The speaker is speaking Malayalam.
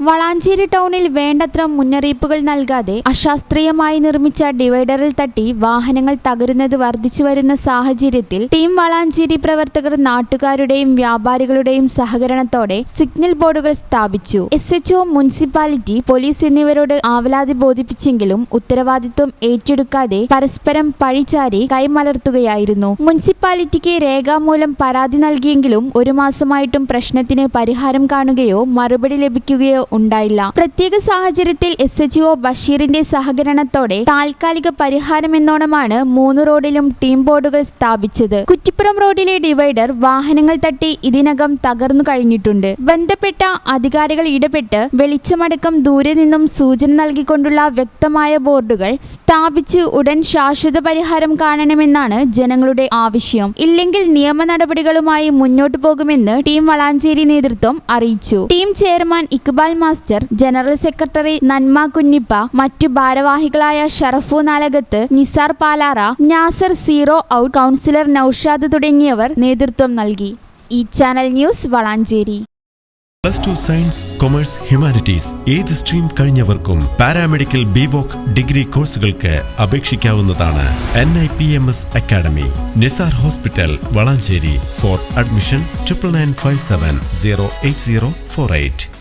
വളാഞ്ചേരി ടൗണിൽ വേണ്ടത്ര മുന്നറിയിപ്പുകൾ നൽകാതെ അശാസ്ത്രീയമായി നിർമ്മിച്ച ഡിവൈഡറിൽ തട്ടി വാഹനങ്ങൾ തകരുന്നത് വർദ്ധിച്ചുവരുന്ന സാഹചര്യത്തിൽ ടീം വളാഞ്ചേരി പ്രവർത്തകർ നാട്ടുകാരുടെയും വ്യാപാരികളുടെയും സഹകരണത്തോടെ സിഗ്നൽ ബോർഡുകൾ സ്ഥാപിച്ചു. SHO, മുനിസിപ്പാലിറ്റി, പോലീസ് എന്നിവരോട് ആവലാതി ബോധിപ്പിച്ചെങ്കിലും ഉത്തരവാദിത്വം ഏറ്റെടുക്കാതെ പരസ്പരം പഴിചാരി കൈമലർത്തുകയായിരുന്നു. മുനിസിപ്പാലിറ്റിക്ക് രേഖാമൂലം പരാതി നൽകിയെങ്കിലും ഒരു മാസമായിട്ടും പ്രശ്നത്തിന് പരിഹാരം കാണുകയോ മറുപടി ലഭിക്കുകയോ ഉണ്ടായില്ല. പ്രത്യേക സാഹചര്യത്തിൽ SHO ബഷീറിന്റെ സഹകരണത്തോടെ താൽക്കാലിക പരിഹാരമെന്നോണമാണ് 3 റോഡിലും ടീം ബോർഡുകൾ സ്ഥാപിച്ചത്. കുറ്റിപ്പുറം റോഡിലെ ഡിവൈഡർ വാഹനങ്ങൾ തട്ടി ഇതിനകം തകർന്നു കഴിഞ്ഞിട്ടുണ്ട്. ബന്ധപ്പെട്ട അധികാരികൾ ഇടപെട്ട് വെളിച്ചമടക്കം ദൂരെ നിന്നും സൂചന നൽകിക്കൊണ്ടുള്ള വ്യക്തമായ ബോർഡുകൾ സ്ഥാപിച്ച് ഉടൻ ശാശ്വത പരിഹാരം കാണണമെന്നാണ് ജനങ്ങളുടെ ആവശ്യം. ഇല്ലെങ്കിൽ നിയമ നടപടികളുമായി മുന്നോട്ടു പോകുമെന്ന് ടീം വളാഞ്ചേരി നേതൃത്വം അറിയിച്ചു. Team chairman Iqbal master, general secretary നന്മ കുഞ്ഞിപ്പ, മറ്റു ഭാരവാഹികളായ Sharafu Nalakath, Nisar Palara, Nasar zero out, councillor Noushad തുടങ്ങിയവർ നേതൃത്വം നൽകി. ഈ channel news Valanchery. +2 science, commerce, humanities ഏത് സ്ട്രീം കഴിഞ്ഞവർക്കും പാരാമെഡിക്കൽ ബിവോക് ഡിഗ്രി കോഴ്സുകൾക്ക് അപേക്ഷിക്കാവുന്നതാണ്. NIPMS academy, Nisar hospital, Valanchery. For admission 9957 08048.